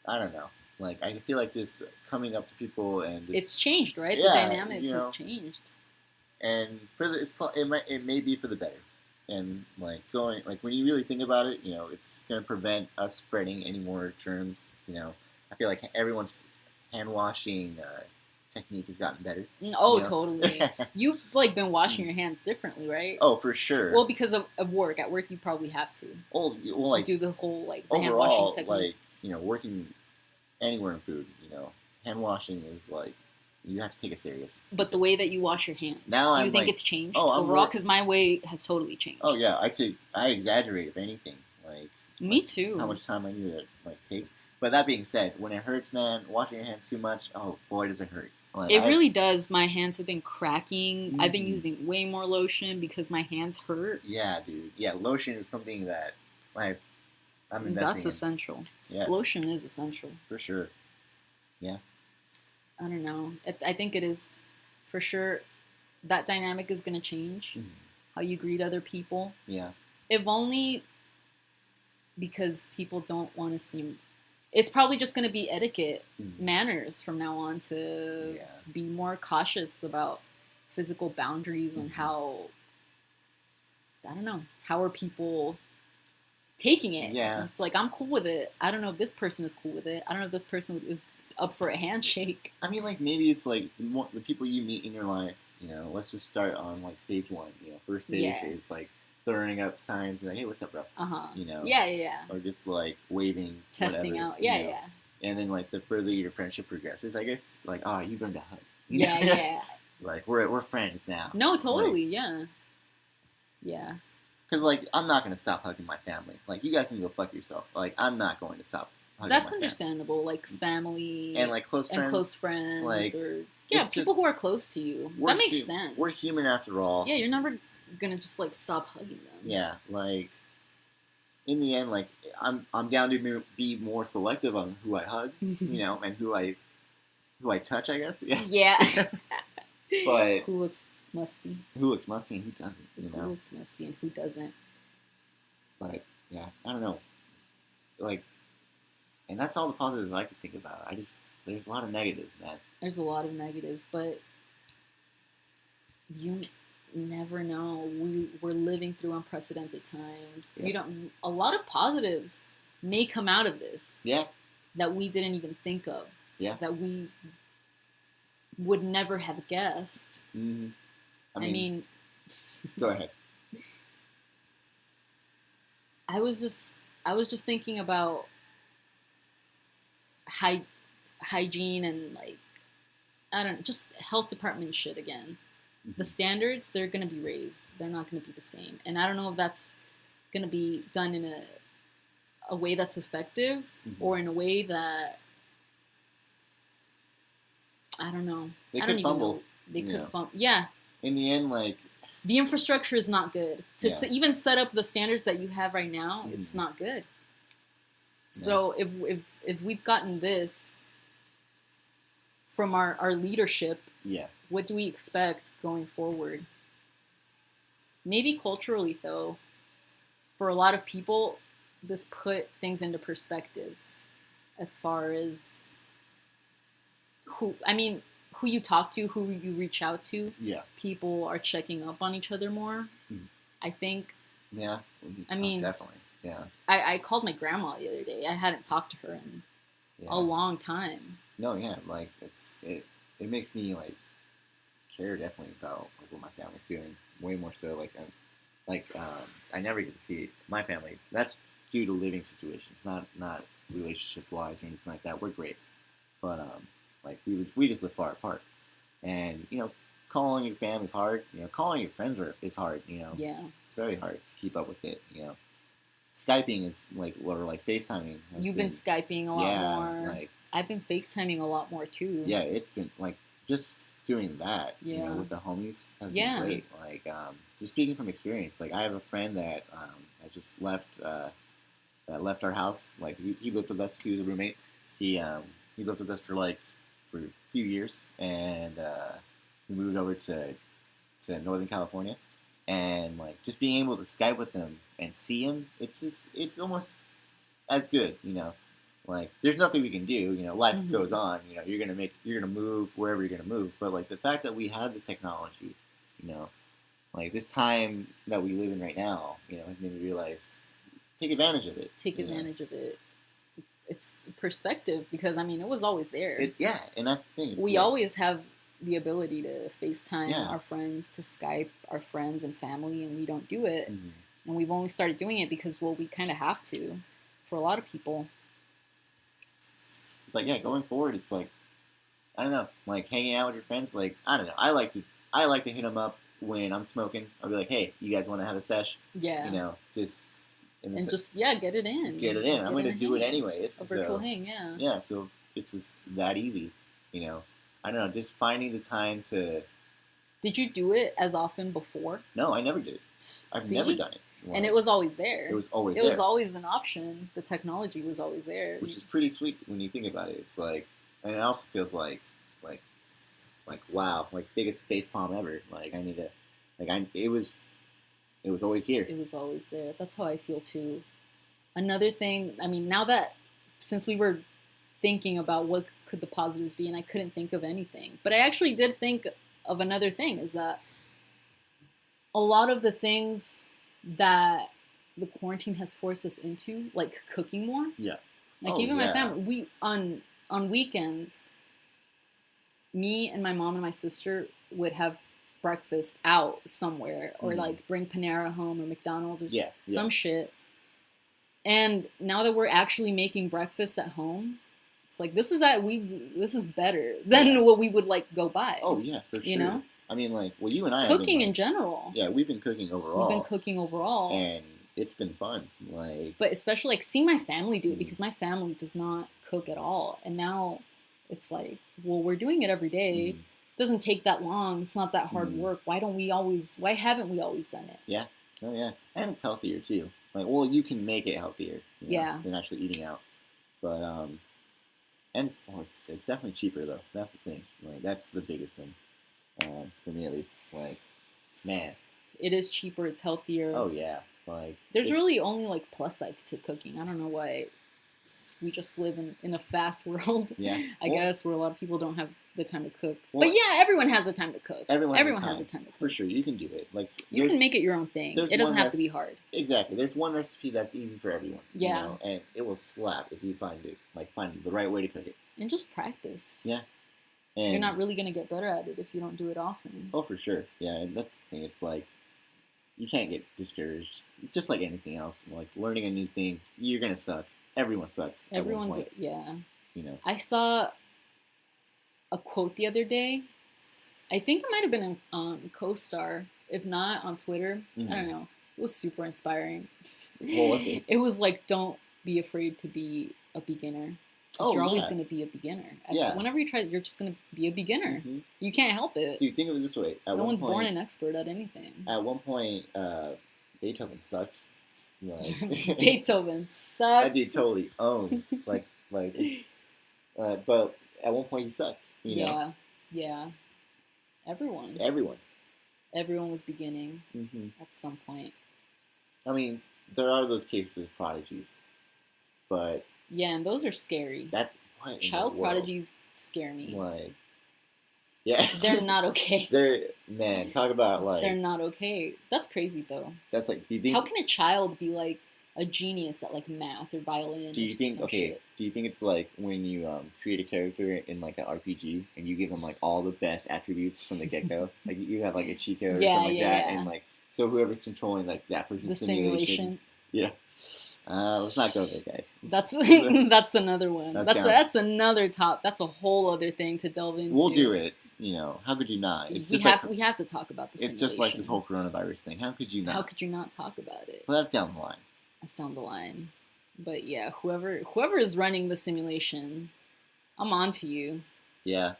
I don't know. Like, I feel like just coming up to people and it's changed, right? The dynamic has changed. And it may be for the better. And like when you really think about it, you know, it's gonna prevent us spreading any more germs. You know, I feel like everyone's hand washing, technique has gotten better. Oh, you know? Totally. You've like been washing your hands differently, right? Oh, for sure. Well, because of work. At work, you probably have to. Well, like do the whole like the overall, hand washing technique. Like, you know, working anywhere in food, you know, hand washing is like you have to take it serious. But the way that you wash your hands, now do you think like, it's changed overall? Because my way has totally changed. Oh yeah, I exaggerate if anything. Like me like, too. How much time I need to like take. But that being said, when it hurts, man, washing your hands too much, oh boy, does it hurt. Like, it really does. My hands have been cracking. I've been using way more lotion because my hands hurt. Yeah, dude. Yeah, lotion is something that I'm investing That's essential. Yeah. Lotion is essential. For sure. Yeah. I don't know. I think it is for sure. That dynamic is going to change. Mm-hmm. How you greet other people. Yeah. If only because people don't want to seem... It's probably just going to be etiquette, manners from now on to be more cautious about physical boundaries and how, I don't know, how are people taking it? Yeah. It's like, I'm cool with it. I don't know if this person is cool with it. I don't know if this person is up for a handshake. I mean, like, maybe it's like the people you meet in your life, you know, let's just start on like stage one. You know, first base is like throwing up signs, like, hey, what's up, bro? You know? Yeah. Or just, like, waving, testing whatever, out. Yeah. And then, like, the further your friendship progresses, I guess, like, oh, you learned to hug. Yeah. Like, we're friends now. No, totally, like, yeah. Because, like, I'm not going to stop hugging my family. Like, you guys can go fuck yourself. Like, I'm not going to stop hugging That's my understandable. Family. Like, family. And, like, close friends. Like, or, people who are close to you. That makes sense. We're human after all. Yeah, you're never gonna just like stop hugging them. Yeah, like in the end, like I'm down to be more selective on who I hug, you know, and who I touch, I guess. Yeah. But who looks musty? Who looks musty and who doesn't? You know, who looks musty and who doesn't? But yeah, I don't know. Like, and that's all the positives I could think about. There's a lot of negatives, man. There's a lot of negatives, but you never know. We're living through unprecedented times. Yeah. A lot of positives may come out of this. Yeah. That we didn't even think of. Yeah. That we would never have guessed. Mm-hmm. I mean go ahead. I was just thinking about hygiene and like, I don't know, just health department shit again. The standards, they're going to be raised. They're not going to be the same. And I don't know if that's going to be done in a way that's effective or in a way that, I don't know. They could fumble. They could fumble. Yeah. In the end, like... The infrastructure is not good. To even set up the standards that you have right now, it's not good. So if we've gotten this from our leadership... Yeah. What do we expect going forward? Maybe culturally, though, for a lot of people, this put things into perspective as far as who you talk to, who you reach out to. Yeah. People are checking up on each other more. I think. Yeah. I mean, definitely. Yeah. I called my grandma the other day. I hadn't talked to her in a long time. No, yeah, like it makes me like care definitely about like what my family's doing way more so. I never get to see my family. That's due to living situations, not relationship wise or anything like that. We're great, but like we just live far apart, and you know, calling your family is hard. You know, calling your friends is hard. You know, it's very hard to keep up with it. You know, Skyping is like FaceTiming. You've been Skyping a lot more. Like I've been FaceTiming a lot more too. Yeah, it's been like just doing that, you know, with the homies has been great. Like, so speaking from experience, like I have a friend that that just left that left our house. Like he lived with us. He was a roommate. He lived with us for a few years, and we moved over to Northern California, and like just being able to Skype with him and see him, it's almost as good, you know. Like, there's nothing we can do, you know, life goes on, you know, you're gonna move wherever you're gonna move, but, like, the fact that we have this technology, you know, like, this time that we live in right now, you know, has made me realize, take advantage of it. Take advantage of it. it's perspective because I mean it was always there. And that's the thing. We always have the ability to FaceTime our friends, to Skype our friends and family, and we don't do it. And we've only started doing it because we kind of have to. For a lot of people, it's like going forward, it's like I don't know, like hanging out with your friends. Like I don't know, I like to hit them up when I'm smoking. I'll be like, hey, you guys want to have a sesh? Yeah. Just get it in. Get it in. I'm going to do it anyways. A virtual hang, yeah. Yeah, so it's just that easy, I don't know, just finding the time to... Did you do it as often before? No, I never did. I've never done it. Well, and it was always there. It was always there. It was always an option. The technology was always there. Which is pretty sweet when you think about it. It's like... And it also feels like wow, like biggest facepalm ever. Like I need to... It was always here. It was always there. That's how I feel too. Another thing, I mean, now that, since we were thinking about what could the positives be, and I couldn't think of anything, but I actually did think of another thing, is that a lot of the things that the quarantine has forced us into, like cooking more. Yeah. Like even my family, we, on weekends, me and my mom and my sister would have breakfast out somewhere, or like bring Panera home or McDonald's or some shit. And now that we're actually making breakfast at home, it's like this is better than what we would like go buy. Oh yeah, for sure. You know? I mean, like, well, you and I cooking in general. Yeah, we've been cooking overall. And it's been fun. Like, but especially like seeing my family do it, because my family does not cook at all. And now it's like, well, we're doing it every day. Doesn't take that long. It's not that hard work. Why haven't we always done it? Yeah. Oh yeah. And it's healthier too. Like, well, you can make it healthier, than actually eating out. But and it's definitely cheaper though. That's the thing. Like, that's the biggest thing. For me at least. Like, man. It is cheaper, it's healthier. Oh yeah. Like, there's really only like plus sides to cooking. I don't know why we just live in a fast world. Yeah. I guess, where a lot of people don't have the time to cook. But yeah, everyone has the time to cook. Everyone has the time to cook. For sure, you can do it. Like, you can make it your own thing. It doesn't have to be hard. Exactly. There's one recipe that's easy for everyone. Yeah. And it will slap if you find the right way to cook it. And just practice. Yeah. And you're not really going to get better at it if you don't do it often. Oh, for sure. Yeah, and that's the thing. It's like, you can't get discouraged. Just like anything else. Like, learning a new thing, you're going to suck. Everyone sucks. Everyone's, yeah. I saw a quote the other day. I think it might have been on CoStar, if not on Twitter. I don't know. It was super inspiring. What was it? It was like, don't be afraid to be a beginner. Because you're always going to be a beginner. Whenever you try, you're just going to be a beginner. You can't help it. Dude, think of it this way. No one's born an expert at anything. At one point, Beethoven sucks. Like, Beethoven sucked. That dude totally owned. But at one point he sucked. You know? Yeah. Everyone was beginning at some point. I mean, there are those cases of prodigies, but yeah, and those are scary. That's what child prodigies scare me. Like, yeah, they're not okay. Talk about like, they're not okay. That's crazy though. That's like, how can a child be like a genius at like math or violin? Do you think Do you think it's like when you create a character in like an RPG and you give them like all the best attributes from the get go? Like, you have like a cheat code or something like that, and like, so whoever's controlling like that person's simulation. Yeah. Let's not go there, guys. That's another one. That's another top. That's a whole other thing to delve into. We'll do it. How could you not? We have to talk about this. It's just like this whole coronavirus thing. How could you not? How could you not talk about it? Well, that's down the line. That's down the line. But yeah, whoever is running the simulation, I'm on to you. Yeah,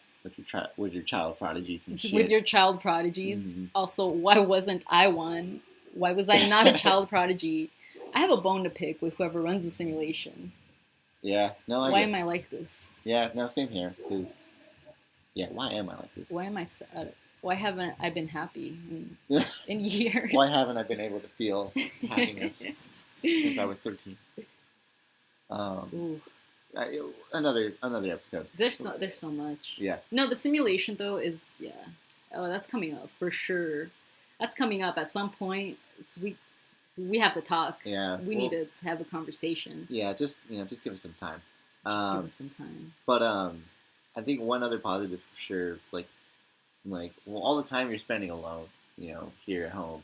with your child prodigies and shit. With your child prodigies. Also, why wasn't I one? Why was I not a child prodigy? I have a bone to pick with whoever runs the simulation. Yeah, no. Why am I like this? Yeah, no, same here. Because, why am I like this? Why am I sad? Why haven't I been happy in years? Why haven't I been able to feel happiness since I was 13? Another episode. There's so much. Yeah. No, the simulation though is that's coming up for sure. That's coming up at some point. we have to talk. Yeah. We need to have a conversation. Yeah, just give us some time. Just give us some time. But I think one other positive for sure is like well, all the time you're spending alone, here at home,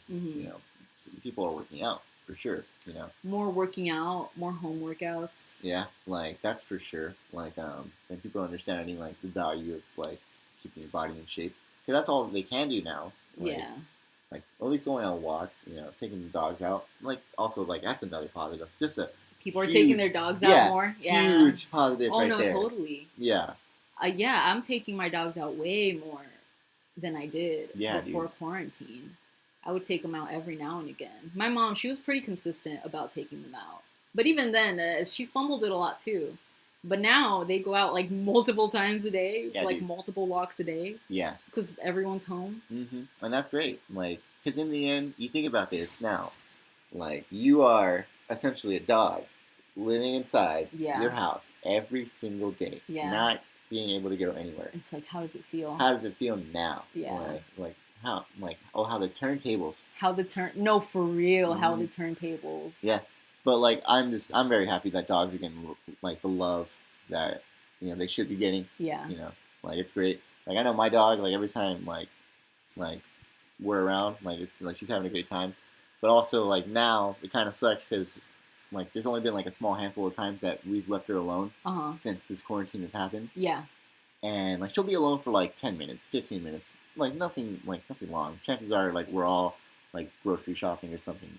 people are working out for sure, More working out, more home workouts. Yeah, like that's for sure. Like and people are understanding like the value of like keeping your body in shape because that's all they can do now. Like, yeah. Like at least going on walks, taking the dogs out. Like also like that's another positive. Just a people are taking their dogs out more. Yeah, huge positive. Oh right no, there. totally. Yeah. Yeah, I'm taking my dogs out way more than I did before quarantine. I would take them out every now and again. My mom, she was pretty consistent about taking them out. But even then, she fumbled it a lot too. But now they go out like multiple times a day, multiple walks a day. Yeah. Just because everyone's home. Mm-hmm. And that's great. Like, because in the end, you think about this now. Like, you are essentially a dog living inside your house every single day. Yeah. Not being able to go anywhere. It's like, how does it feel? How does it feel now? Yeah. How the turntables. No, for real, how the turntables. Yeah. But like I'm very happy that dogs are getting like the love that they should be getting. Yeah. Like it's great. Like I know my dog, like every time like we're around, like she's having a great time. But also like now it kind of sucks because like there's only been like a small handful of times that we've left her alone since this quarantine has happened. Yeah. And like she'll be alone for like 10 minutes, 15 minutes, like nothing long. Chances are like we're all like grocery shopping or something,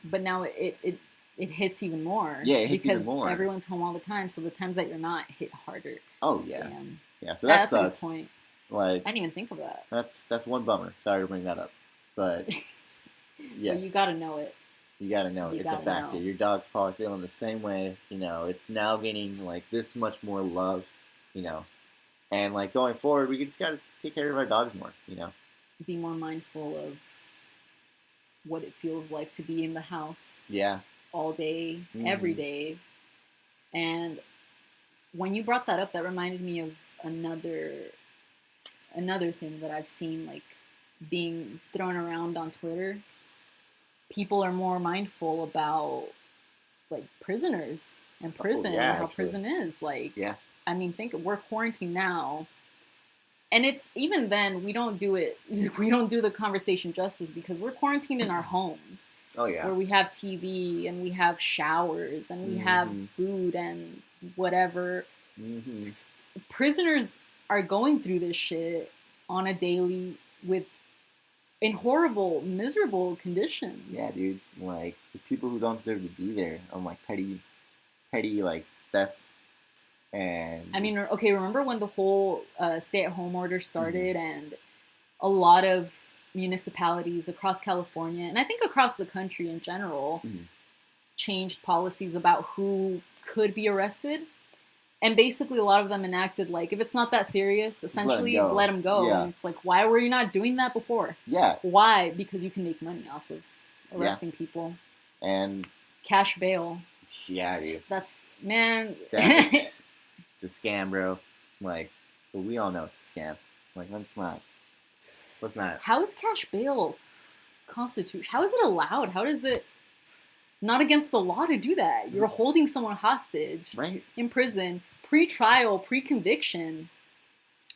But now it hits even more. Yeah, it hits because even more. Everyone's home all the time, so the times that you're not hit harder. Oh yeah. Damn. Yeah, so that sucks. A good point. Like I didn't even think of that. That's one bummer. Sorry to bring that up, but yeah, but you gotta know it. You gotta know it. It's a factor. Your dog's probably feeling the same way. It's now getting like this much more love. And like going forward, we just gotta take care of our dogs more. Be more mindful of what it feels like to be in the house. Yeah. All day, every day. And when you brought that up, that reminded me of another thing that I've seen like being thrown around on Twitter. People are more mindful about like prisoners and prison and how prison is. Like, I mean, we're quarantined now. And it's even then we don't do the conversation justice because we're quarantined in our homes. Oh yeah. Where we have TV and we have showers and we have food and whatever. Mm-hmm. Prisoners are going through this shit on a daily in horrible, miserable conditions. Yeah, dude. Like there's people who don't deserve to be there on like petty like theft. And I mean, okay, remember when the whole stay-at-home order started and a lot of municipalities across California, and I think across the country in general, changed policies about who could be arrested. And basically a lot of them enacted, like, if it's not that serious, essentially, let them go. Yeah. And it's like, why were you not doing that before? Yeah. Why? Because you can make money off of arresting people. And cash bail. Yeah, dude. That's, man... It's a scam, bro. Like, but we all know it's a scam. Like, let's not. How is cash bail constitution? How is it allowed? How does it not against the law to do that? You're holding someone hostage, right? In prison, pre-trial, pre-conviction.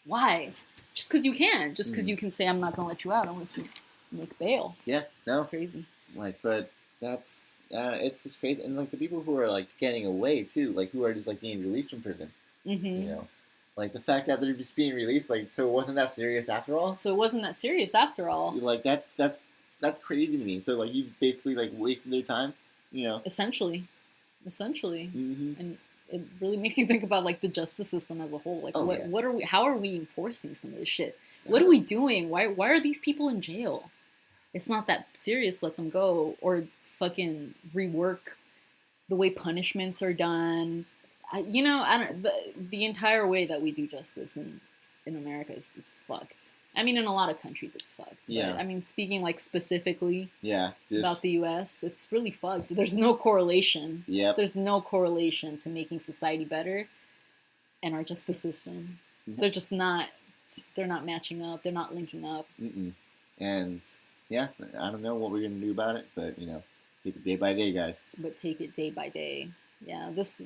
Why? Just because you can. Just because you can say, I'm not going to let you out unless you make bail. Yeah, no. That's crazy. Like, but that's it's just crazy. And like the people who are like getting away too, like who are just like being released from prison. Mm-hmm. Like the fact that they're just being released, like, so it wasn't that serious after all. Like that's crazy to me. So like you basically like wasted their time, Essentially, and it really makes you think about like the justice system as a whole. Like what are we? How are we enforcing some of this shit? What are we doing? Why are these people in jail? It's not that serious. Let them go or fucking rework the way punishments are done. I don't. The entire way that we do justice in America is fucked. I mean, in a lot of countries, it's fucked. Yeah. But, I mean, speaking like specifically about the U.S., it's really fucked. There's no correlation. Yeah. There's no correlation to making society better and our justice system. Mm-hmm. They're just not. They're not matching up. They're not linking up. And yeah, I don't know what we're gonna do about it, but Take it day by day, guys. But take it day by day. Yeah, that's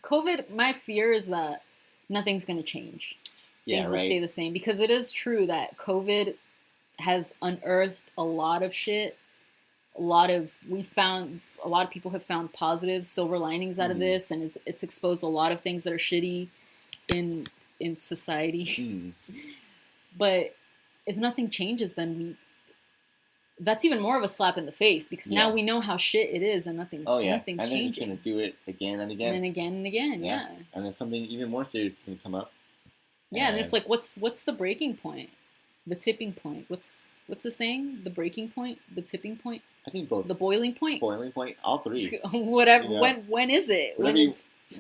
COVID. My fear is that nothing's gonna change. Things will stay the same because it is true that COVID has unearthed a lot of shit. A lot of people have found positive silver linings out of this, and it's exposed a lot of things that are shitty in society. But if nothing changes, then that's even more of a slap in the face because now we know how shit it is, and nothing's changing. And they're just gonna do it again and again, and again and again. Yeah. And then something even more serious is gonna come up. Yeah, and it's like, what's the breaking point? The tipping point. What's the saying? The breaking point? The tipping point? I think both. The boiling point? Boiling point. All three. Whatever. When is it?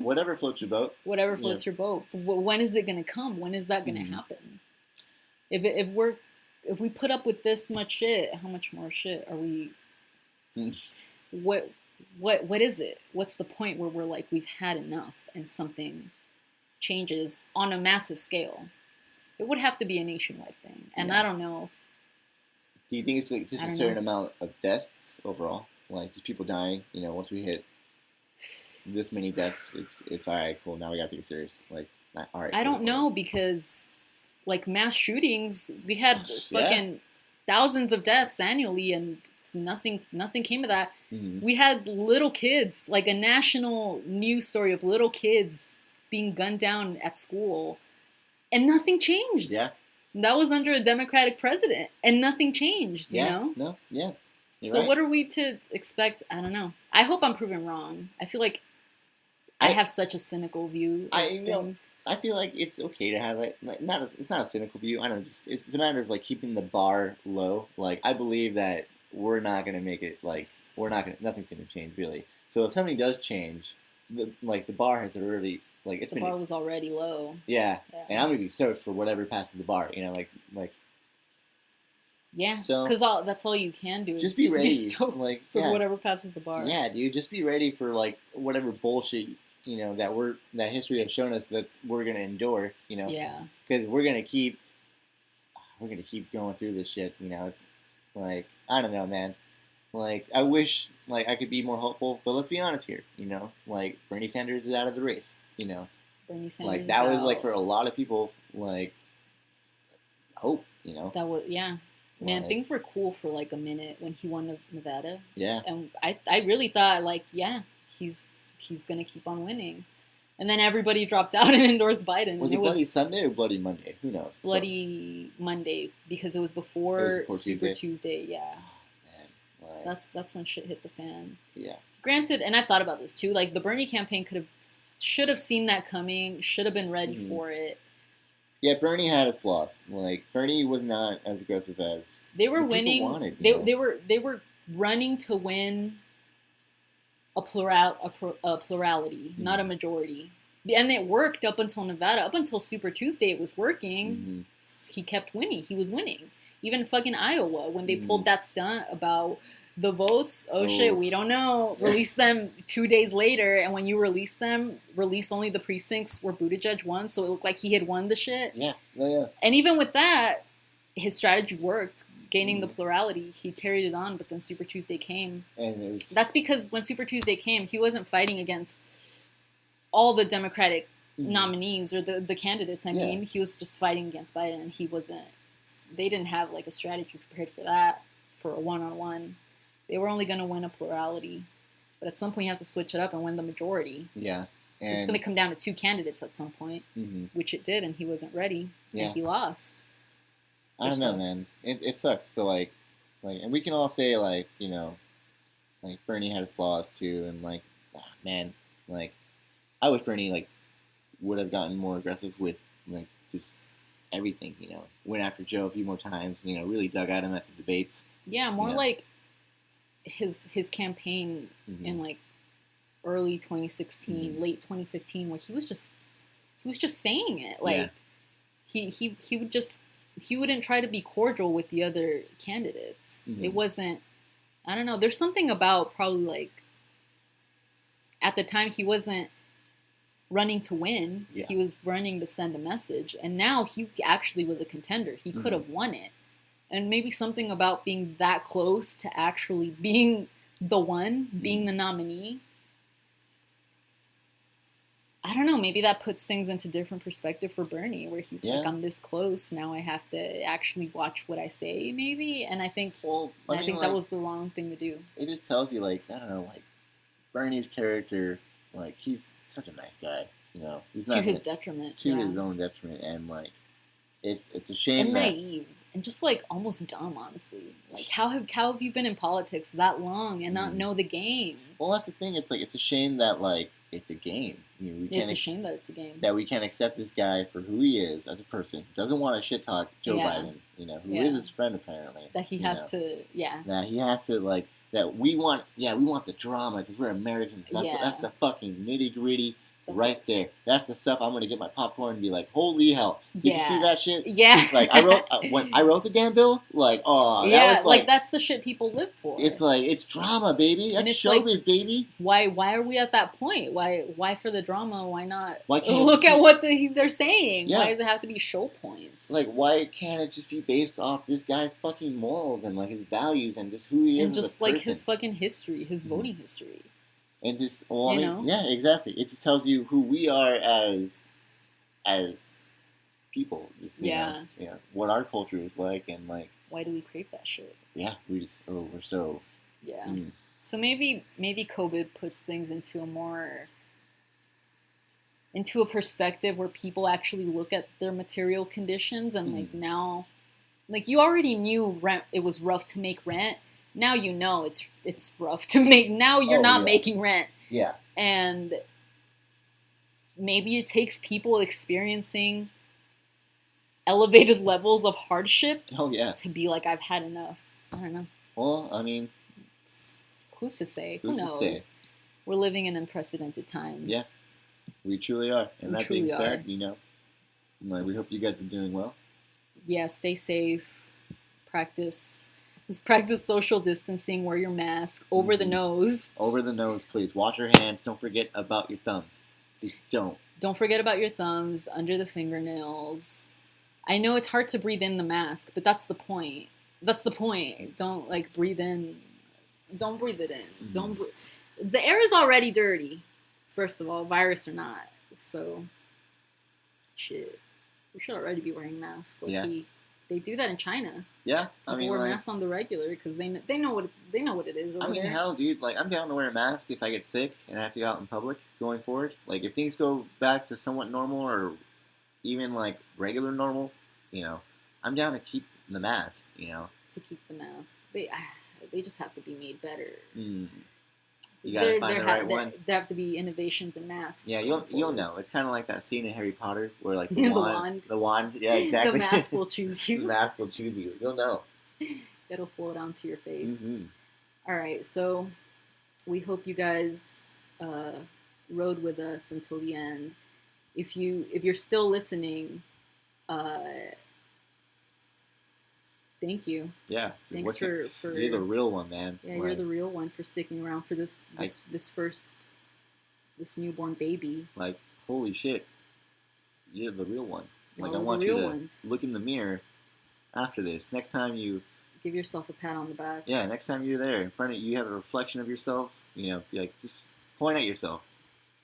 Whatever floats your boat. Whatever floats your boat. When is it going to come? When is that going to happen? If we put up with this much shit, how much more shit are we? What is it? What's the point where we're like, we've had enough and something changes on a massive scale? It would have to be a nationwide thing, and I don't know. Do you think it's like just a certain amount of deaths overall? Like just people dying, once we hit this many deaths, it's all right, cool, now we got to get serious. Like, all right. I don't know because, like, mass shootings, we had fucking thousands of deaths annually, and nothing came of that. We had little kids, like a national news story of little kids being gunned down at school, and nothing changed. Yeah. That was under a Democratic president, and nothing changed, you know? No, yeah. So what are we to expect? I don't know. I hope I'm proven wrong. I feel like I have such a cynical view of things. I feel like it's okay to have it's not a cynical view. I don't know. It's a matter of like keeping the bar low. Like I believe that we're not gonna make it. Like nothing's gonna change really. So if something does change, the bar has already. Like the bar was already low. Yeah, and I'm gonna be stoked for whatever passes the bar. Yeah, so because that's all you can do. Just be ready, be stoked for whatever passes the bar. Yeah, dude, just be ready for whatever bullshit that history has shown us that we're gonna endure. Yeah, because we're gonna keep going through this shit. It's like I don't know, man. Like I wish I could be more hopeful, but let's be honest here. Bernie Sanders is out of the race. Bernie Sanders that was for a lot of people hope. That was man. Things were cool for a minute when he won Nevada. Yeah, and I really thought he's gonna keep on winning, and then everybody dropped out and endorsed Biden. Was it Bloody Sunday or Bloody Monday? Who knows? Bloody Monday because it was before Super Tuesday. Yeah, oh, man. That's when shit hit the fan. Yeah. Granted, and I thought about this too. The Bernie campaign should have seen that coming. Should have been ready for it. Yeah, Bernie had his flaws. Bernie was not as aggressive as they were winning. Wanted, they were running to win a plurality, not a majority, and it worked up until Nevada. Up until Super Tuesday, it was working. He kept winning. He was winning. Even fucking Iowa, when they pulled that stunt about the votes, shit, we don't know. Release them 2 days later, and when you release them, release only the precincts where Buttigieg won, so it looked like he had won the shit. Yeah. And even with that, his strategy worked, gaining the plurality. He carried it on, but then Super Tuesday came. And that's because when Super Tuesday came, he wasn't fighting against all the Democratic nominees or the candidates. I mean, he was just fighting against Biden, and he wasn't. They didn't have a strategy prepared for that, for a one-on-one. They were only going to win a plurality. But at some point, you have to switch it up and win the majority. Yeah. And it's going to come down to 2 candidates at some point, which it did, and he wasn't ready. Yeah. And he lost. I don't know, man. It sucks, but, and we can all say, Bernie had his flaws, too, and, man, I wish Bernie, would have gotten more aggressive with, just everything, went after Joe a few more times, really dug at him at the debates. Yeah, more his campaign in early 2016, late 2015, where he was just saying it. He wouldn't try to be cordial with the other candidates. It wasn't, I don't know, there's something about probably at the time he wasn't running to win. Yeah. He was running to send a message, and now he actually was a contender. He could have won it. And maybe something about being that close to actually being the one being the nominee, I don't know, maybe that puts things into different perspective for Bernie, where he's like, I'm this close, now I have to actually watch what I say, maybe. And I think that was the wrong thing to do. It just tells you, like, I don't know, like, Bernie's character, like, he's such a nice guy, you know. He's not to his detriment. To his own detriment, and, like, it's a shame and naive. And just, like, almost dumb, honestly. Like, how have you been in politics that long and not know the game? Well, that's the thing. It's, like, it's a shame that, like, it's a game. You know, it's a shame that it's a game. That we can't accept this guy for who he is as a person. Doesn't want to shit talk Joe Biden, you know, who is his friend, apparently. That he has to, That he has to, like, that we want the drama because we're Americans. That's the fucking nitty-gritty. Right there. That's the stuff I'm going to get my popcorn and be like, holy hell. Did you see that shit? Yeah. Like, when I wrote the damn bill, like, oh, yeah, that was like that's the shit people live for. It's like, it's drama, baby. That's showbiz, like, baby. Why are we at that point? Why for the drama? Why not look at what they're saying? Yeah. Why does it have to be show points? Like, why can't it just be based off this guy's fucking morals and, like, his values and just who he is? And just, like, his fucking history, his voting history. And just, yeah, exactly. It just tells you who we are as people. Just, you know, what our culture is like, and, like, why do we crave that shit? Yeah, we're so. Yeah. So maybe COVID puts things into a perspective where people actually look at their material conditions and like now, like you already knew rent. It was rough to make rent. Now you know it's rough to make. Now you're not making rent. Yeah. And maybe it takes people experiencing elevated levels of hardship. Oh yeah. To be like, I've had enough. I don't know. Well, I mean, who's to say? Who knows? We're living in unprecedented times. Yeah. We truly are. And that being said, you know, like, we hope you guys are doing well. Yeah. Stay safe. Practice social distancing, wear your mask, over the nose. Over the nose, please. Wash your hands. Don't forget about your thumbs. Just don't. Don't forget about your thumbs, under the fingernails. I know it's hard to breathe in the mask, but that's the point. Don't, like, breathe in. Don't breathe it in. Don't the air is already dirty, first of all, virus or not. So, shit. We should already be wearing masks. Like they do that in China. Yeah, People wear masks on the regular because they know what it is over there. Hell, dude, like, I'm down to wear a mask if I get sick and I have to go out in public going forward. Like, if things go back to somewhat normal or even, like, regular normal, you know, I'm down to keep the mask, you know. To keep the mask. They just have to be made better. You gotta find the right one. There have to be innovations in masks. Yeah, you'll know. It's kind of like that scene in Harry Potter where, like, the wand. Yeah, exactly. The mask will choose you. The mask will choose you. You'll know. It'll float onto your face. All right, so we hope you guys rode with us until the end. If you're still listening, thank you. Yeah. Thanks for you're the real one, man. Yeah, you're the real one for sticking around for this newborn baby. Like, holy shit. You're the real one. Like, I want you to look in the mirror after this. Next time you give yourself a pat on the back. Yeah, next time you're there in front of you have a reflection of yourself, you know, be like, just point at yourself.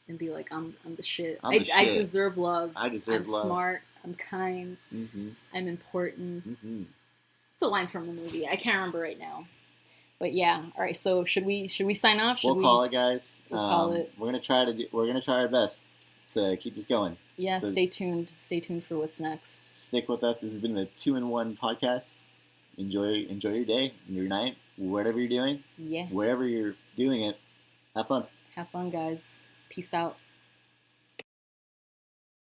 And be like, I'm the shit. I deserve love. I deserve love. I'm smart. I'm kind. I'm important. It's a line from the movie. I can't remember right now. But yeah, all right. So should we sign off? We'll call it, guys. We'll call it. We're gonna try our best to keep this going. Yeah, so stay tuned. Stay tuned for what's next. Stick with us. This has been the 2-in-1 podcast. Enjoy your day, your night, whatever you're doing. Yeah. Wherever you're doing it, have fun. Have fun, guys. Peace out.